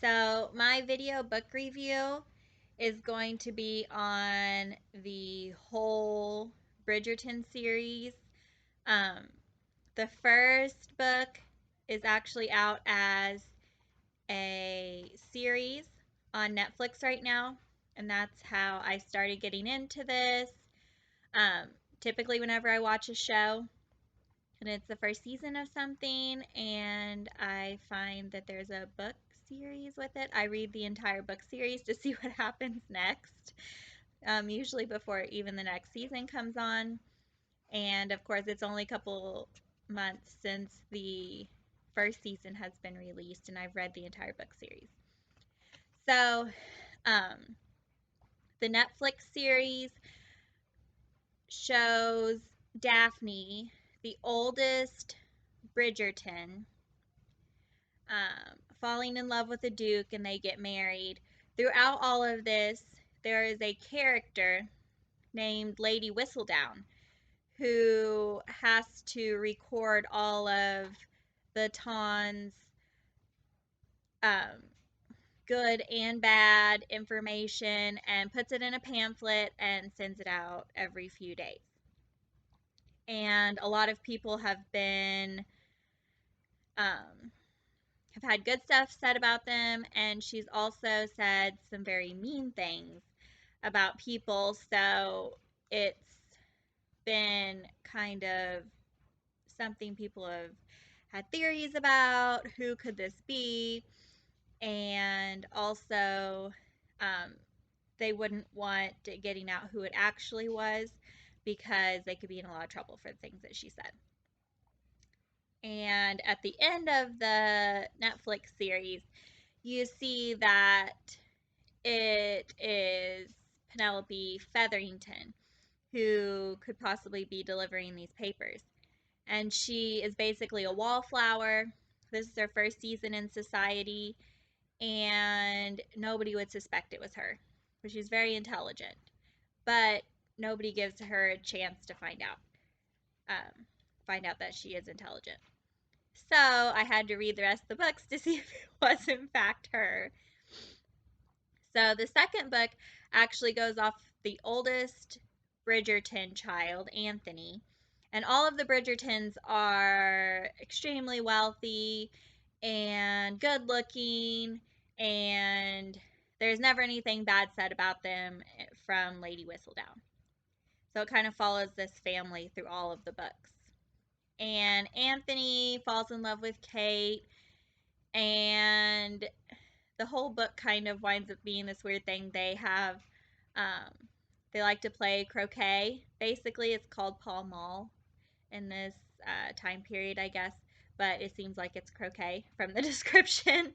So, my video book review is going to be on the whole Bridgerton series. Um, the first book is actually out as a series on Netflix right now, and that's how I started getting into this. Um, Typically, whenever I watch a show, and it's the first season of something and I find that there's a book series with it, I read the entire book series to see what happens next, usually before even the next season comes on. And of course, it's only a couple months since the first season has been released, and I've read the entire book series. So, um, the Netflix series shows Daphne, the oldest Bridgerton, falling in love with a duke and they get married. Throughout all of this, there is a character named Lady Whistledown who has to record all of the Ton's um, good and bad information and puts it in a pamphlet and sends it out every few days. And a lot of people um, have had good stuff said about them, and she's also said some very mean things about people. So it's been kind of something people have had theories about. Who could this be? And also, um, they wouldn't want it getting out who it actually was because they could be in a lot of trouble for the things that she said. And at the end of the Netflix series, you see that it is Penelope Featherington who could possibly be delivering these papers. And she is basically a wallflower. This is her first season in society, and nobody would suspect it was her. But she's very intelligent. But nobody gives her a chance to find out that she is intelligent. So I had to read the rest of the books to see if it was in fact her. So the second book actually goes off the oldest Bridgerton child, Anthony. And all of the Bridgertons are extremely wealthy and good looking, and there's never anything bad said about them from Lady Whistledown. So it kind of follows this family through all of the books. And Anthony falls in love with Kate, and the whole book kind of winds up being this weird thing. Um, they like to play croquet. Basically, it's called Pall Mall in this time period, I guess, but it seems like it's croquet from the description.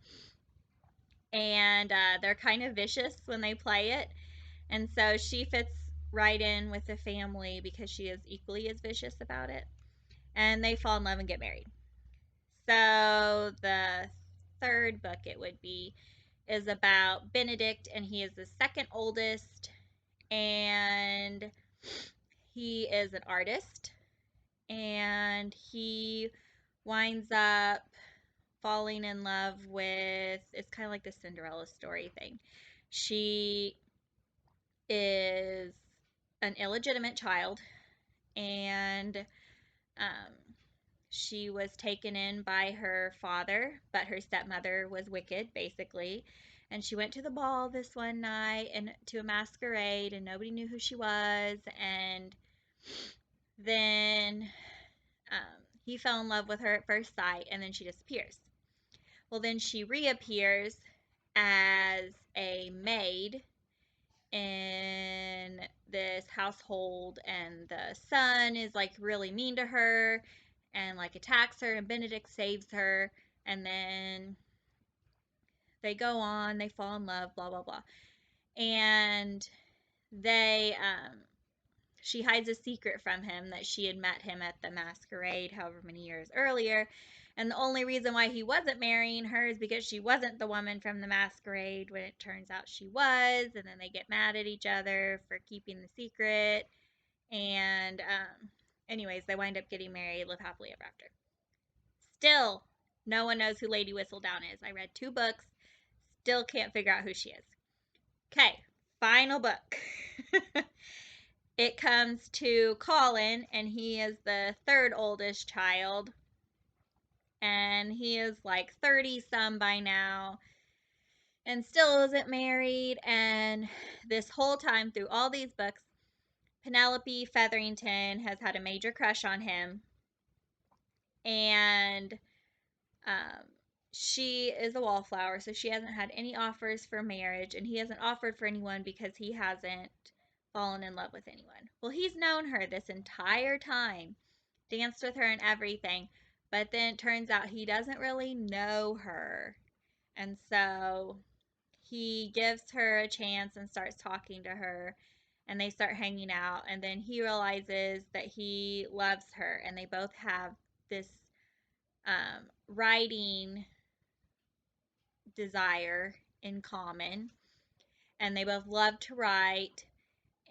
And they're kind of vicious when they play it. And so she fits right in with the family because she is equally as vicious about it. And they fall in love and get married. So the third book it would be is about Benedict, and he is the second oldest, and he is an artist, and he winds up falling in love with, it's kind of like the Cinderella story thing. She is an illegitimate child, and um, she was taken in by her father, but her stepmother was wicked, basically. And she went to the ball this one night and to a masquerade, and nobody knew who she was. And then he fell in love with her at first sight, and then she disappears. Well, then she reappears as a maid in this household, and the son is like really mean to her and like attacks her, and Benedict saves her, and then they go on, they fall in love, blah blah blah. And they she hides a secret from him that she had met him at the masquerade however many years earlier. And the only reason why he wasn't marrying her is because she wasn't the woman from the masquerade when it turns out she was. And then they get mad at each other for keeping the secret. And, anyways, they wind up getting married, live happily ever after. Still, no one knows who Lady Whistledown is. I read two books. still can't figure out who she is. Okay, final book. It comes to Colin, and he is the third oldest child. And he is like 30 some by now and still isn't married. And this whole time, through all these books, Penelope Featherington has had a major crush on him. And um, she is a wallflower, so she hasn't had any offers for marriage. And he hasn't offered for anyone because he hasn't fallen in love with anyone. Well, he's known her this entire time, danced with her and everything. But then it turns out he doesn't really know her. And so he gives her a chance and starts talking to her. And they start hanging out. And then he realizes that he loves her. And they both have this writing desire in common. And they both love to write.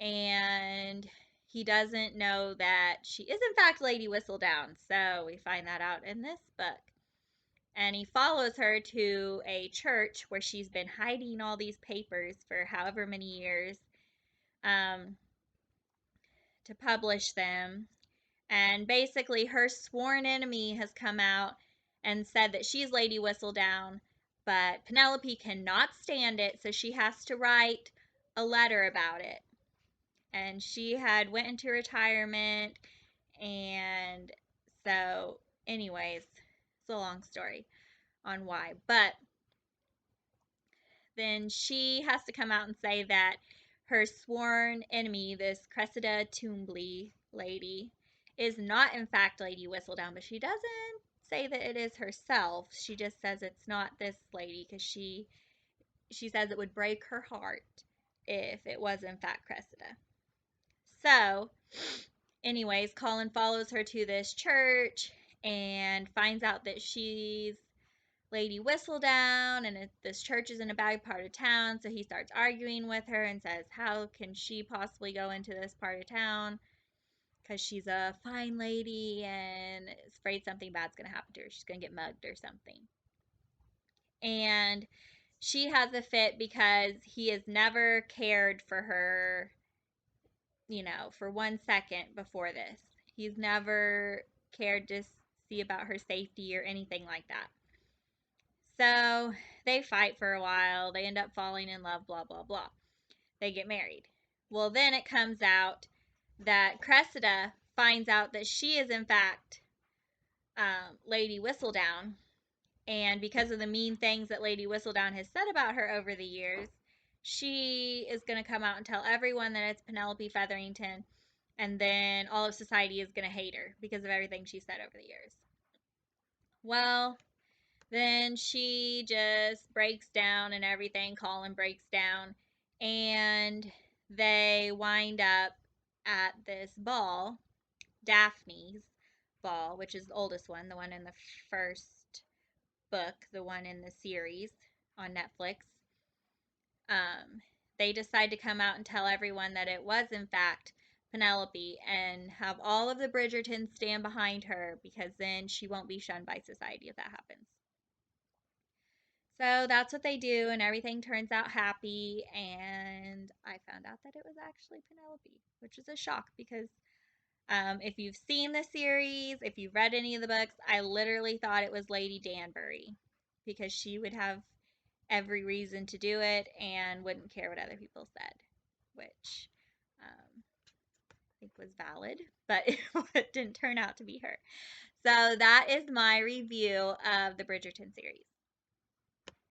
And he doesn't know that she is, in fact, Lady Whistledown. So we find that out in this book. And he follows her to a church where she's been hiding all these papers for however many years um, to publish them. And basically, her sworn enemy has come out and said that she's Lady Whistledown, but Penelope cannot stand it, so she has to write a letter about it. And she had went into retirement, and so, anyways, it's a long story on why. But then she has to come out and say that her sworn enemy, this Cressida Toombley lady, is not in fact Lady Whistledown, but she doesn't say that it is herself. She just says it's not this lady because she says it would break her heart if it was in fact Cressida. So, anyways, Colin follows her to this church and finds out that she's Lady Whistledown, and this church is in a bad part of town, so he starts arguing with her and says, how can she possibly go into this part of town? Because she's a fine lady and is afraid something bad's going to happen to her. She's going to get mugged or something. And she has a fit because he has never cared for her, for 1 second before this. He's never cared to see about her safety or anything like that. So they fight for a while. They end up falling in love, blah, blah, blah. They get married. Well, then it comes out that Cressida finds out that she is, in fact, Lady Whistledown. And because of the mean things that Lady Whistledown has said about her over the years, she is going to come out and tell everyone that it's Penelope Featherington. And then all of society is going to hate her because of everything she said over the years. Well, then she just breaks down and everything. Colin breaks down. And they wind up at this ball, Daphne's ball, which is the oldest one, the one in the first book, the one in the series on Netflix. They decide to come out and tell everyone that it was, in fact, Penelope and have all of the Bridgertons stand behind her because then she won't be shunned by society if that happens. So that's what they do, and everything turns out happy. And I found out that it was actually Penelope, which was a shock because if you've seen the series, if you've read any of the books, I literally thought it was Lady Danbury because she would have every reason to do it and wouldn't care what other people said, which I think was valid, but it didn't turn out to be her. So that is my review of the Bridgerton series.